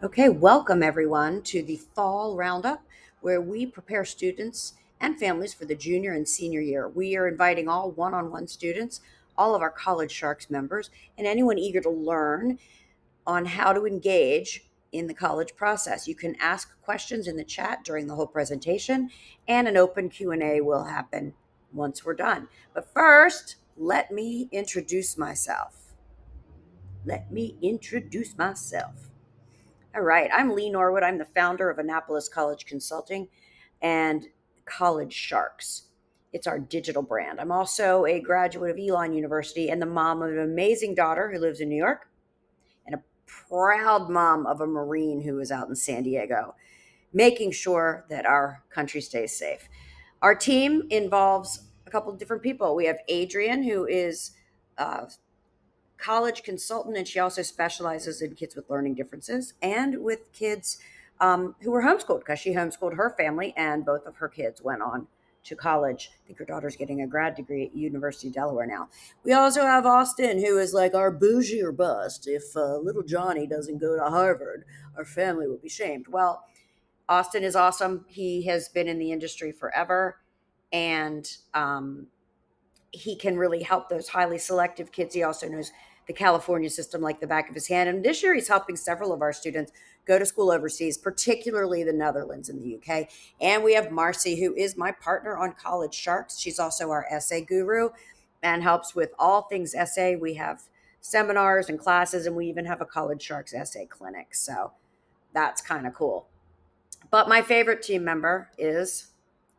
Okay, welcome everyone to the Fall Roundup, where we prepare students and families for the junior and senior year. We are inviting all one on one students, all of our College Sharks members, and anyone eager to learn on how to engage in the college process. You can ask questions in the chat during the whole presentation, and an open Q&A will happen once we're done. But first, let me introduce myself. All right, I'm Lee Norwood. I'm the founder of Annapolis College Consulting and College Sharks. It's our digital brand. I'm also a graduate of Elon University and the mom of an amazing daughter who lives in New York, and a proud mom of a Marine who is out in San Diego, making sure that our country stays safe. Our team involves a couple of different people. We have Adrian, who is uh, college consultant, and she also specializes in kids with learning differences and with kids who were homeschooled, because she homeschooled her family, and both of her kids went on to college. I think her daughter's getting a grad degree at University of Delaware now. We also have Austin, who is like our bougie or bust. If little Johnny doesn't go to Harvard, our family will be shamed. Well, Austin is awesome. He has been in the industry forever, and he can really help those highly selective kids. He also knows the California system like the back of his hand. And this year, he's helping several of our students go to school overseas, particularly the Netherlands and the UK. And we have Marcy, who is my partner on College Sharks. She's also our essay guru and helps with all things essay. We have seminars and classes, and we even have a College Sharks essay clinic. So that's kind of cool. But my favorite team member is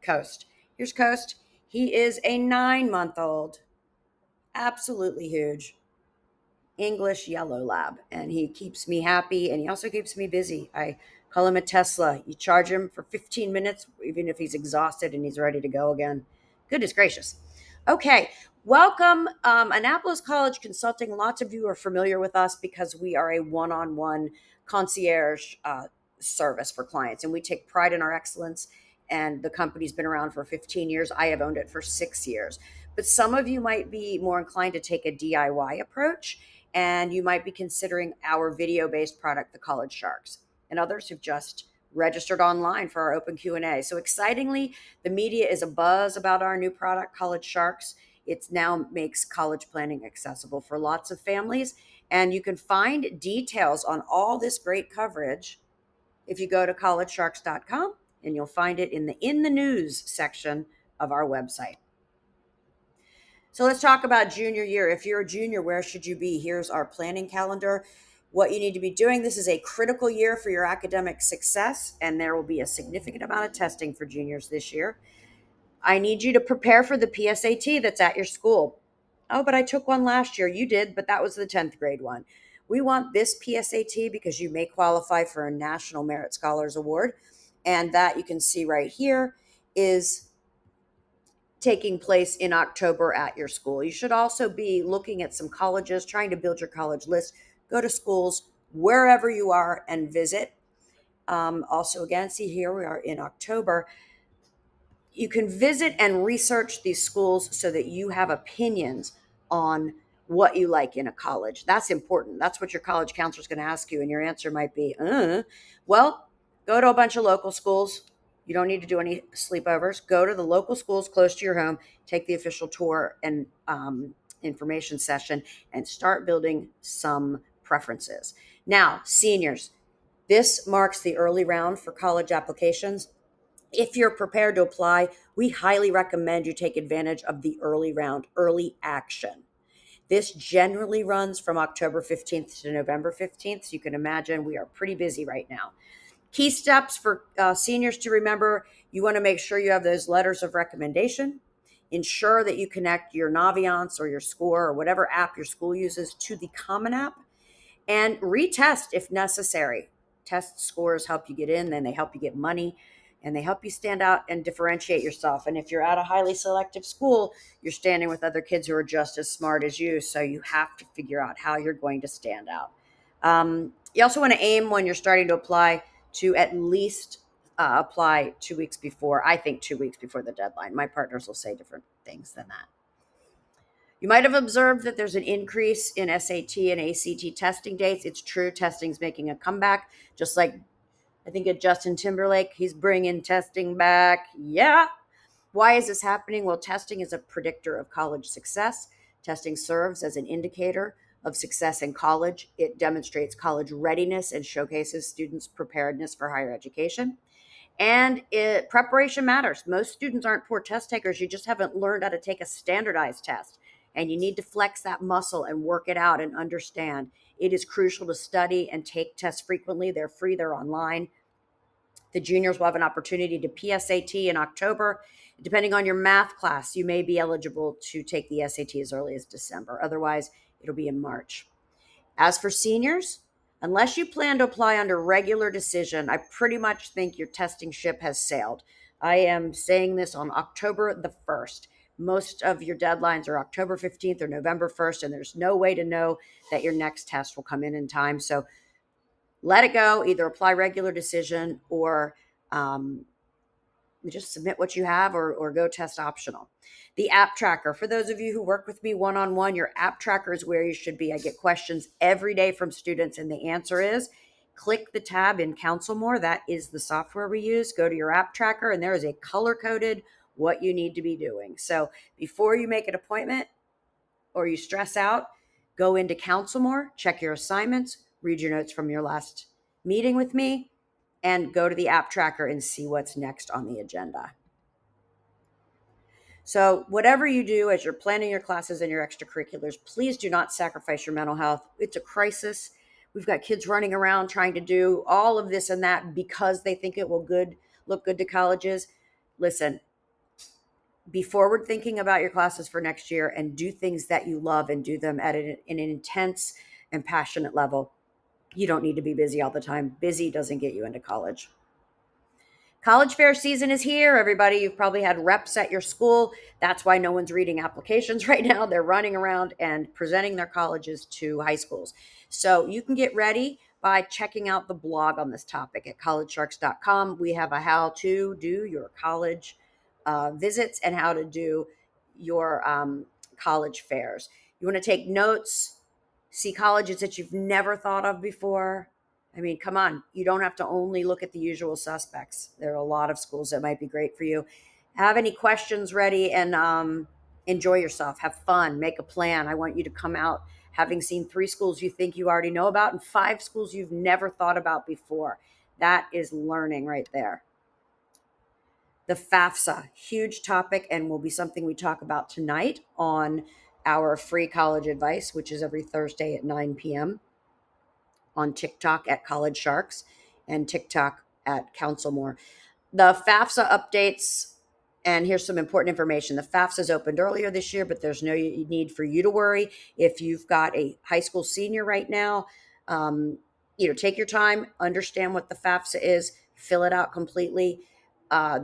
Coast. Here's Coast. He is a 9-month old, absolutely huge English yellow lab, and he keeps me happy, and he also keeps me busy. I call him a Tesla. You charge him for 15 minutes, even if he's exhausted and he's ready to go again. Goodness gracious. Okay, welcome, Annapolis College Consulting. Lots of you are familiar with us because we are a one-on-one concierge service for clients, and we take pride in our excellence. And the company's been around for 15 years. I have owned it for 6 years. But some of you might be more inclined to take a DIY approach, and you might be considering our video-based product, the College Sharks, and others who've just registered online for our open Q&A. So excitingly, the media is abuzz about our new product, College Sharks. It now makes college planning accessible for lots of families, and you can find details on all this great coverage if you go to collegesharks.com, and you'll find it in the news section of our website. So let's talk about junior year. If you're a junior, where should you be? Here's our planning calendar. What you need to be doing. This is a critical year for your academic success, and there will be a significant amount of testing for juniors this year. I need you to prepare for the PSAT that's at your school. Oh, but I took one last year. You did, but that was the 10th grade one. We want this PSAT because you may qualify for a National Merit Scholars Award. And that you can see right here is taking place in October at your school. You should also be looking at some colleges, trying to build your college list. Go to schools wherever you are and visit. Also, again, see here we are in October. You can visit and research these schools so that you have opinions on what you like in a college. That's important. That's what your college counselor is going to ask you, and your answer might be, well, go to a bunch of local schools. You don't need to do any sleepovers. Go to the local schools close to your home, take the official tour and information session, and start building some preferences. Now, seniors, this marks the early round for college applications. If you're prepared to apply, we highly recommend you take advantage of the early round, early action. This generally runs from October 15th to November 15th. So you can imagine we are pretty busy right now. Key steps for seniors to remember: you want to make sure you have those letters of recommendation. Ensure that you connect your Naviance or your Score or whatever app your school uses to the Common App, and retest if necessary. Test scores help you get in, then they help you get money, and they help you stand out and differentiate yourself. And if you're at a highly selective school, you're standing with other kids who are just as smart as you, so you have to figure out how you're going to stand out. You also want to aim, when you're starting to apply, to at least apply 2 weeks before. I think 2 weeks before the deadline. My partners will say different things than that. You might have observed that there's an increase in SAT and ACT testing dates. It's true, testing's making a comeback, just like I think at Justin Timberlake, he's bringing testing back. Yeah. Why is this happening? Well, testing is a predictor of college success. Testing serves as an indicator of success in college. It demonstrates college readiness and showcases students' preparedness for higher education. And preparation matters. Most students aren't poor test takers. You just haven't learned how to take a standardized test. And you need to flex that muscle and work it out and understand. It is crucial to study and take tests frequently. They're free, they're online. The juniors will have an opportunity to PSAT in October. Depending on your math class, you may be eligible to take the SAT as early as December. Otherwise, it'll be in March. As for seniors, unless you plan to apply under regular decision, I pretty much think your testing ship has sailed. I am saying this on October the 1st. Most of your deadlines are October 15th or November 1st, and there's no way to know that your next test will come in time. So let it go. Either apply regular decision or just submit what you have or go test optional. The app tracker. For those of you who work with me one-on-one, your app tracker is where you should be. I get questions every day from students, and the answer is click the tab in Counsel More. That is the software we use. Go to your app tracker, and there is a color-coded what you need to be doing. So before you make an appointment or you stress out, go into Counsel More, check your assignments, read your notes from your last meeting with me, and go to the app tracker and see what's next on the agenda. So whatever you do as you're planning your classes and your extracurriculars, please do not sacrifice your mental health. It's a crisis. We've got kids running around trying to do all of this and that because they think it will look good to colleges. Listen, be forward thinking about your classes for next year and do things that you love and do them at an intense and passionate level. You don't need to be busy all the time. Busy doesn't get you into college. College fair season is here, everybody. You've probably had reps at your school. That's why no one's reading applications right now. They're running around and presenting their colleges to high schools. So you can get ready by checking out the blog on this topic at collegesharks.com. We have a how to do your college visits and how to do your college fairs. You want to take notes, see colleges that you've never thought of before. I mean, come on. You don't have to only look at the usual suspects. There are a lot of schools that might be great for you. Have any questions ready and enjoy yourself. Have fun. Make a plan. I want you to come out having seen 3 schools you think you already know about and 5 schools you've never thought about before. That is learning right there. The FAFSA, huge topic, and will be something we talk about tonight on our free college advice, which is every Thursday at 9 p.m. on TikTok at College Sharks and TikTok at Counsel More. The FAFSA updates, and here's some important information. The FAFSA's opened earlier this year, but there's no need for you to worry. If you've got a high school senior right now, take your time, understand what the FAFSA is, fill it out completely.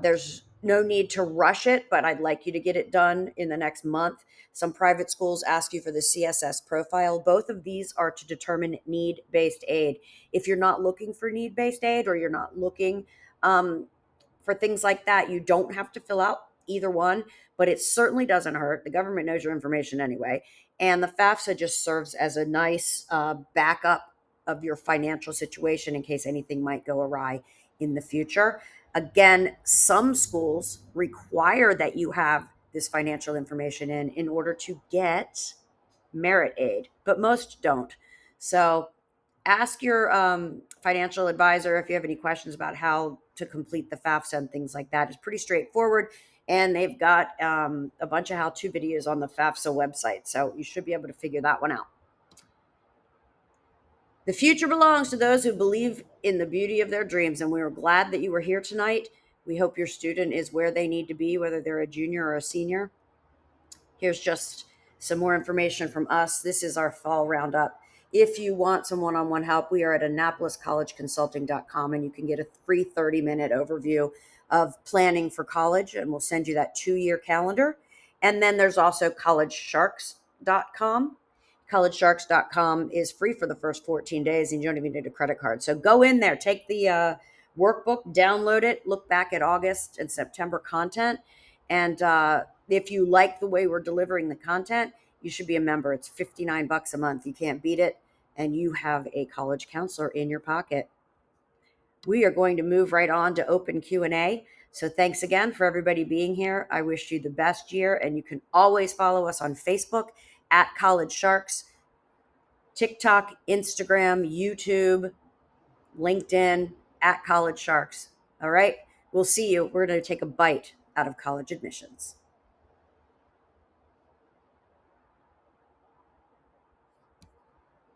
There's no need to rush it, but I'd like you to get it done in the next month. Some private schools ask you for the CSS profile. Both of these are to determine need-based aid. If you're not looking for need-based aid or you're not looking for things like that, you don't have to fill out either one, but it certainly doesn't hurt. The government knows your information anyway. And the FAFSA just serves as a nice backup of your financial situation in case anything might go awry in the future. Again, some schools require that you have this financial information in order to get merit aid, but most don't. So ask your financial advisor if you have any questions about how to complete the FAFSA and things like that. It's pretty straightforward, and they've got a bunch of how-to videos on the FAFSA website, so you should be able to figure that one out. The future belongs to those who believe in the beauty of their dreams, and we are glad that you were here tonight. We hope your student is where they need to be, whether they're a junior or a senior. Here's just some more information from us. This is our fall roundup. If you want some one-on-one help, we are at AnnapolisCollegeConsulting.com, and you can get a free 30-minute overview of planning for college, and we'll send you that 2-year calendar. And then there's also CollegeSharks.com. CollegeSharks.com is free for the first 14 days, and you don't even need a credit card. So go in there, take the workbook, download it, look back at August and September content. And if you like the way we're delivering the content, you should be a member. It's $59 a month. You can't beat it. And you have a college counselor in your pocket. We are going to move right on to open Q&A. So thanks again for everybody being here. I wish you the best year, and you can always follow us on Facebook at College Sharks, TikTok, Instagram, YouTube, LinkedIn at College Sharks. All right. We'll see you. We're going to take a bite out of college admissions.